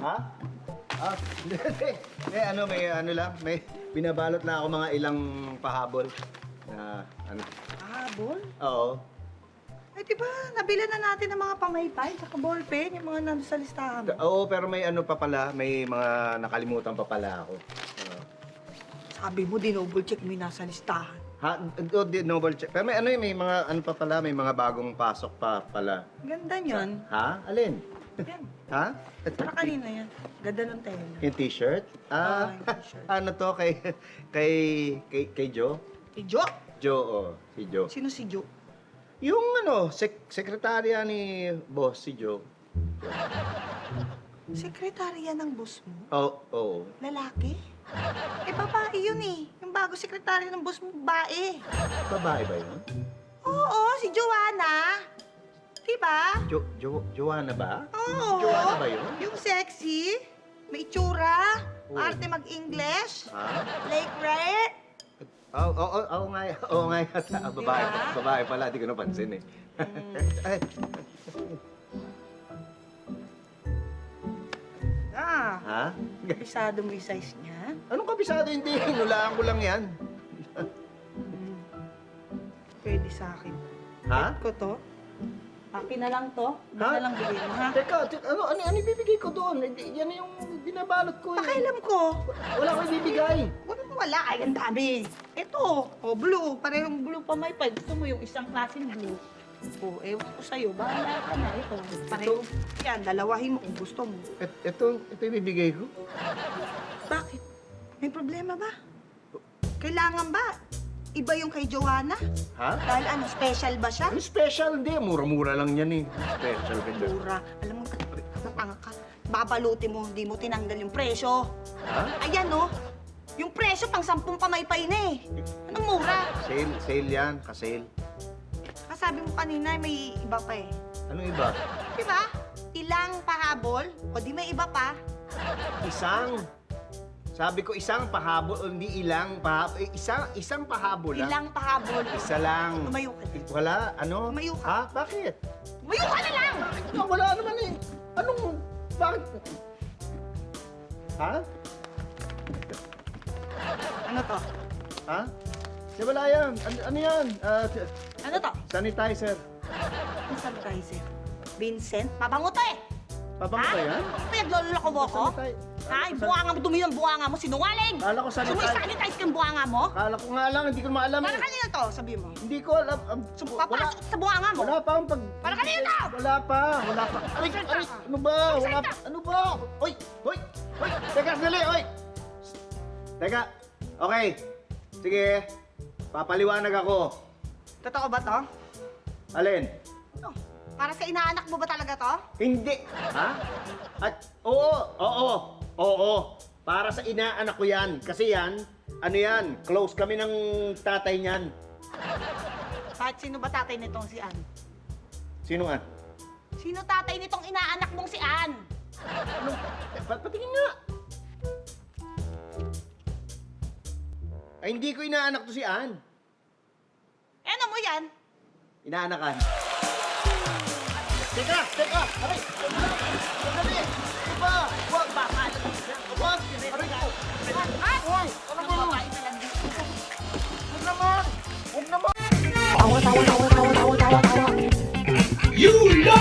Ha? May ano lang, may binabalot na ako mga ilang pahabol na ano. Habol? Oo. Ay, di ba, nabila na natin ang mga pamaypay, saka ballpen, yung mga nandun sa listahan mo. Oo, pero may ano pa pala, may mga nakalimutan pa pala ako. Sabi mo, dinouble check mo yung nasa listahan. Ha? Noble check. Pero may ano may mga ano pa pala, may mga bagong pasok pa pala. Ganda niyan. Ha? Alin? Yan. Ha? Para kanina yan. Ganda ng tela. Yung t-shirt? Oo, yung t-shirt. Ano to kay Joe? Si Jo? Joe, oh, si Joe. Sino si Jo? Yung ano, sekretarya ni boss, si Joe. Sekretarya ng boss mo? Oo. Lalaki? Eh, babae yun eh. Yung bago sekretarya ng boss mo, babae. Babae ba yun? Oo, si Joanna. Diba? Joanna ba? Oo. Joanna ba yun? Yung sexy, may itsura, Oo. arte mag-English, Ha? Lake Riot. Oo nga yata. Babae, Diba? babae pala, di ko napansin eh. Ay, Ah, ha? kabisado mo yung size niya? Anong kabisado? Hindi, hinulaan ko lang yan. Pwede sa akin. Ha? Bet ko to. Akin na lang to. Bet Ha? na lang bigay mo, ha? Teka, ano ibibigay ko doon? Yan yung binabalot ko eh. Pakialam ko. Wala ko ibibigay. Wala, ay, ang dami. Ito, blue. Parehong blue pa may pa. Gusto mo yung isang klaseng blue. Ewan ko sa'yo. Bahala ka na. Ito, pareho. Yan, dalawahin mo kung gusto mo. Ito ibibigay ko? Bakit? May problema ba? Kailangan ba? Iba yung kay Joanna? Ha? Dahil ano, special ba siya? Ano special? Hindi, mura-mura lang yan eh. Special ka dyan. Mura. Alam mo, katanga ka. Babalutin mo, hindi mo tinanggal yung presyo. Ha? Ayan, no? Yung presyo pang 10 pamaypay na eh. Anong mura? Sale yan, ka-sale. Kasabi mo kanina may iba pa eh. Anong iba? Di ba? Ilang pahabol? O di may iba pa? Isang. Sabi ko isang pahabol, hindi ilang pahabol. Isang pahabol lang. Ilang pahabol? Isa lang. Tumayo ka. Wala, ano? Tumayo ka. Ha? Bakit? Tumayo ka na lang! Wala naman eh. Anong, bakit? Ha? Ano to? Ha? Di wala yan. Ano yan? Ano to? Sanitizer. Ang sanitizer. Vincent? Mabango to eh! Pabango ba yan? Pinagloloko mo ko? Ha? Yung bunganga mo, dumi yung bunganga mo, sinungaling! Kala ko sanitizer. Sumisanitize kang bunganga mo? Kala ko nga lang, hindi ko maalam Para eh. kanina to, sabi mo. Hindi ko alam. Papasok sa bunganga mo. Wala pa akong pag... Para kanina to! Wala pa. Aray, ano ba? Wala pa. Ano ba? Hoy! Teka, sandali, hoy! Teka, okay. Sige, papaliwanag ako. Totoo ba to? Alin? Ano? Para sa inaanak mo ba talaga to? Hindi. Ha? At, oo. Para sa inaanak ko yan. Kasi yan, ano yan, close kami ng tatay niyan. Kahit sino ba tatay nitong si Ann? Sino nga? Sino tatay nitong inaanak mong si Ann? Patingin nga. Ay, hindi ko inaanak to si Ann. Eh, ano mo yan? Inaanakan. Teka! Aray! Sandali! Ano ba? Huwag! Huwag! Aray ko! Ha? Hoy! Ano ba? Babae na lang dito. Huwag naman! You love